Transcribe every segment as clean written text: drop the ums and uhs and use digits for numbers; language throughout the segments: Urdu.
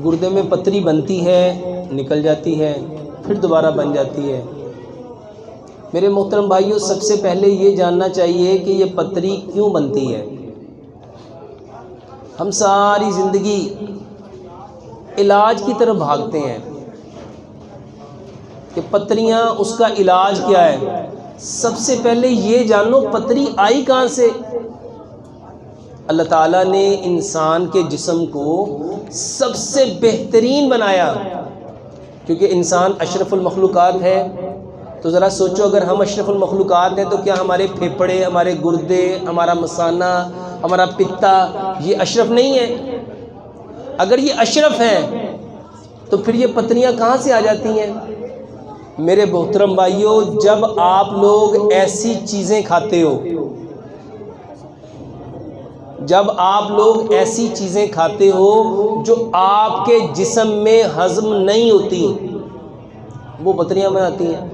گردے میں پتری بنتی ہے، نکل جاتی ہے، پھر دوبارہ بن جاتی ہے۔ میرے محترم بھائیوں، سب سے پہلے یہ جاننا چاہیے کہ یہ پتری کیوں بنتی ہے۔ ہم ساری زندگی علاج کی طرف بھاگتے ہیں کہ پتریاں، اس کا علاج کیا ہے۔ سب سے پہلے یہ جانو پتری آئی کہاں سے۔ اللہ تعالیٰ نے انسان کے جسم کو سب سے بہترین بنایا، کیونکہ انسان اشرف المخلوقات ہے۔ تو ذرا سوچو، اگر ہم اشرف المخلوقات ہیں تو کیا ہمارے پھیپھڑے، ہمارے گردے، ہمارا مثانہ، ہمارا پتا یہ اشرف نہیں ہے؟ اگر یہ اشرف ہیں تو پھر یہ پتریاں کہاں سے آ جاتی ہیں؟ میرے محترم بھائیوں، جب آپ لوگ ایسی چیزیں کھاتے ہو، جب آپ لوگ ایسی چیزیں کھاتے ہو جو آپ کے جسم میں ہضم نہیں ہوتی، وہ پتریاں بناتی ہیں۔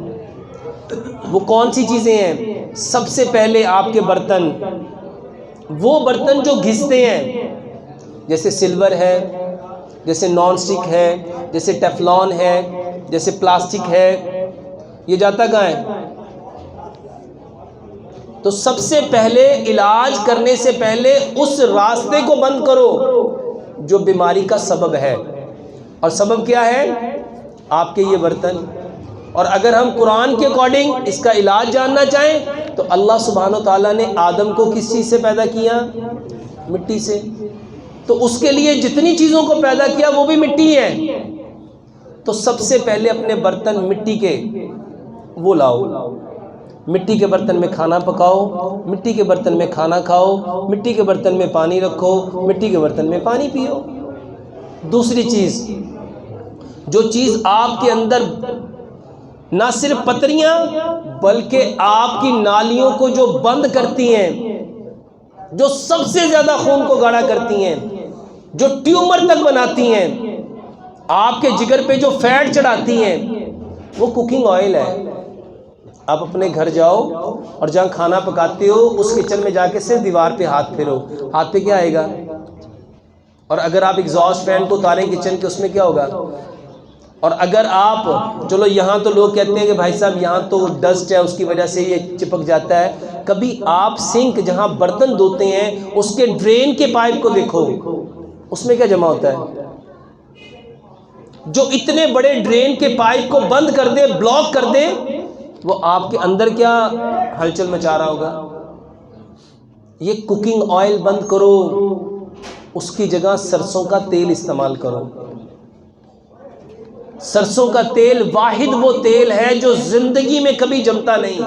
وہ کون سی چیزیں ہیں؟ سب سے پہلے آپ کے برتن، وہ برتن جو گھستے ہیں، جیسے سلور ہے، جیسے نان سٹک ہے، جیسے ٹیفلون ہے، جیسے پلاسٹک ہے، یہ جاتا کہاں ہے؟ تو سب سے پہلے علاج کرنے سے پہلے اس راستے کو بند کرو جو بیماری کا سبب ہے۔ اور سبب کیا ہے؟ آپ کے یہ برتن۔ اور اگر ہم قرآن کے اکارڈنگ اس کا علاج جاننا چاہیں تو اللہ سبحانہ و تعالیٰ نے آدم کو کس چیز سے پیدا کیا؟ مٹی سے۔ تو اس کے لیے جتنی چیزوں کو پیدا کیا وہ بھی مٹی ہے۔ تو سب سے پہلے اپنے برتن مٹی کے وہ لاؤ، مٹی کے برتن میں کھانا پکاؤ، مٹی کے برتن میں کھانا کھاؤ، مٹی کے برتن میں پانی رکھو، مٹی کے برتن میں پانی پیو۔ دوسری چیز، جو چیز آپ کے اندر نہ صرف پتریاں بلکہ آپ کی نالیوں کو جو بند کرتی ہیں، جو سب سے زیادہ خون کو گاڑھا کرتی ہیں، جو ٹیومر تک بناتی ہیں، آپ کے جگر پہ جو فیٹ چڑھاتی ہیں، وہ کوکنگ آئل ہے۔ آپ اپنے گھر جاؤ اور جہاں کھانا پکاتے ہو اس کچن میں جا کے صرف دیوار پہ ہاتھ پھیرو، ہاتھ پہ کیا آئے گا؟ اور اگر آپ ایگزاسٹ فین کو اتاریں کچن کے، اس میں کیا ہوگا؟ اور اگر آپ، چلو یہاں تو لوگ کہتے ہیں کہ بھائی صاحب یہاں تو ڈسٹ ہے اس کی وجہ سے یہ چپک جاتا ہے، کبھی آپ سنک جہاں برتن دھوتے ہیں اس کے ڈرین کے پائپ کو دیکھو، اس میں کیا جمع ہوتا ہے؟ جو اتنے بڑے ڈرین کے پائپ کو بند کر دے، بلاک کر دے، وہ آپ کے اندر کیا ہلچل مچا رہا ہوگا؟ یہ کوکنگ آئل بند کرو، اس کی جگہ سرسوں کا تیل استعمال کرو۔ سرسوں کا تیل واحد وہ تیل ہے جو زندگی میں کبھی جمتا نہیں،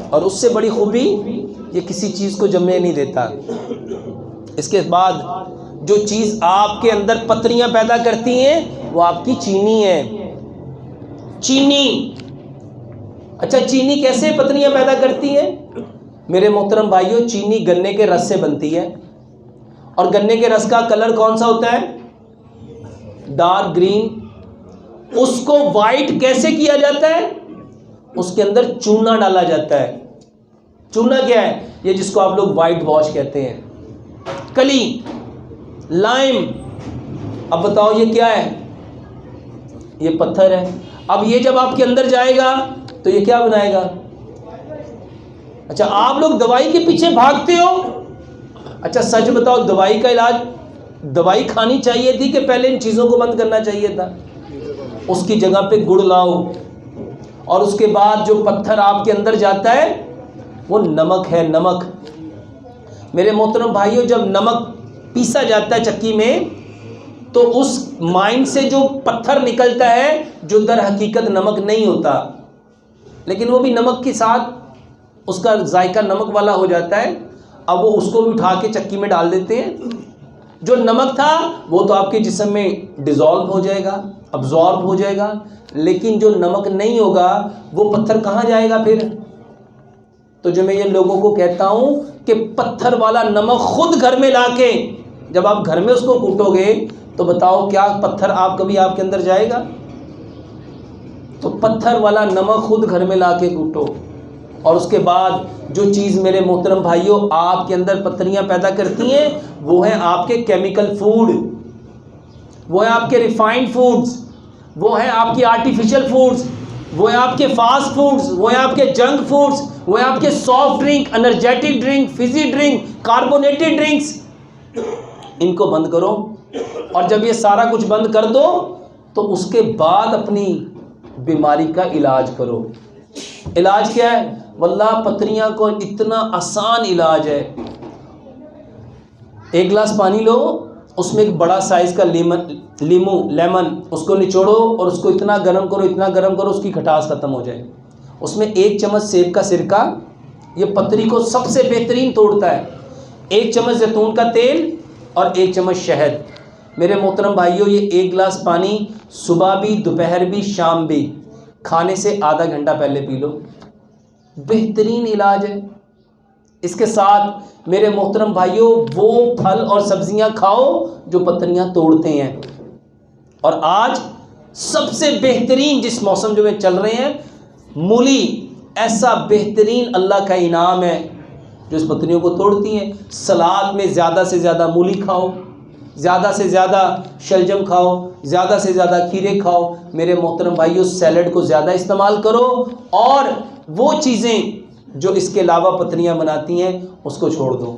اور اس سے بڑی خوبی یہ کسی چیز کو جمنے نہیں دیتا۔ اس کے بعد جو چیز آپ کے اندر پتریاں پیدا کرتی ہیں وہ آپ کی چینی ہے۔ چینی، اچھا چینی کیسے پتریاں پیدا کرتی ہے؟ میرے محترم بھائیوں، چینی گنے کے رس سے بنتی ہے، اور گنے کے رس کا کلر کون سا ہوتا ہے؟ Dark green. اس کو وائٹ کیسے کیا جاتا ہے؟ اس کے اندر چونا ڈالا جاتا ہے۔ چونا کیا ہے؟ یہ جس کو آپ لوگ وائٹ واش کہتے ہیں۔ کلی، لائم، اب بتاؤ یہ کیا ہے؟ یہ پتھر ہے۔ اب یہ جب آپ کے اندر جائے گا تو یہ کیا بنائے گا؟ اچھا آپ لوگ دوائی کے پیچھے بھاگتے ہو۔ اچھا سچ بتاؤ، دوائی کا علاج، دوائی کھانی چاہیے تھی کہ پہلے ان چیزوں کو بند کرنا چاہیے تھا؟ اس کی جگہ پہ گڑ لاؤ، اور اس کے بعد جو پتھر آپ کے اندر جاتا ہے وہ نمک ہے، نمک۔ میرے محترم بھائیوں، جب نمک پیسا جاتا ہے چکی میں تو اس مائنڈ سے جو پتھر نکلتا ہے جو در حقیقت نمک نہیں ہوتا، لیکن وہ بھی نمک کے ساتھ اس کا ذائقہ نمک والا ہو جاتا ہے، اب وہ اس کو بھی اٹھا کے چکی میں ڈال دیتے ہیں۔ جو نمک تھا وہ تو آپ کے جسم میں ڈیزالو ہو جائے گا، ابزارب ہو جائے گا، لیکن جو نمک نہیں ہوگا وہ پتھر کہاں جائے گا پھر؟ تو جو میں یہ لوگوں کو کہتا ہوں کہ پتھر والا نمک خود گھر میں لا کے، جب آپ گھر میں اس کو کوٹو گے تو بتاؤ کیا پتھر آپ کبھی آپ کے اندر جائے گا؟ تو پتھر والا نمک خود گھر میں لا کے کوٹو، اور اس کے بعد جو چیز میرے محترم بھائیوں آپ کے اندر پتھریاں پیدا کرتی ہیں وہ ہیں آپ کے کیمیکل فوڈ، وہ ہیں آپ کے ریفائنڈ فوڈز، وہ ہیں آپ کی آرٹیفیشل فوڈز، وہ ہیں آپ کے فاسٹ فوڈز، وہ ہیں آپ کے جنک فوڈز، وہ ہیں آپ کے soft drink, energetic drink, fizzy drink, carbonated drinks. ان کو بند کرو، اور جب یہ سارا کچھ بند کر دو تو اس کے بعد اپنی بیماری کا علاج کرو. علاج کیا ہے؟ واللہ پتھریاں کو اتنا آسان علاج ہے. ایک گلاس پانی لو، اس میں ایک بڑا سائز کا لیمن اس کو نچوڑو اور اس کو اتنا گرم کرو اس کی کھٹاس ختم ہو جائے. اس میں 1 چمچ سیب کا سرکہ، یہ پتھری کو سب سے بہترین توڑتا ہے. 1 چمچ زیتون کا تیل اور 1 چمچ شہد. میرے محترم بھائیوں یہ 1 گلاس پانی صبح بھی، دوپہر بھی، شام بھی، کھانے سے آدھا گھنٹہ پہلے پی لو، بہترین علاج ہے. اس کے ساتھ میرے محترم بھائیوں وہ پھل اور سبزیاں کھاؤ جو پتھریاں توڑتے ہیں. اور آج سب سے بہترین جس موسم جو میں چل رہے ہیں، مولی ایسا بہترین اللہ کا انعام ہے جو اس پتھریوں کو توڑتی ہیں. سلاد میں زیادہ سے زیادہ مولی کھاؤ، زیادہ سے زیادہ شلجم کھاؤ، زیادہ سے زیادہ کھیرے کھاؤ. میرے محترم بھائیوں سیلڈ کو زیادہ استعمال کرو، اور وہ چیزیں جو اس کے علاوہ پتھریاں بناتی ہیں اس کو چھوڑ دو.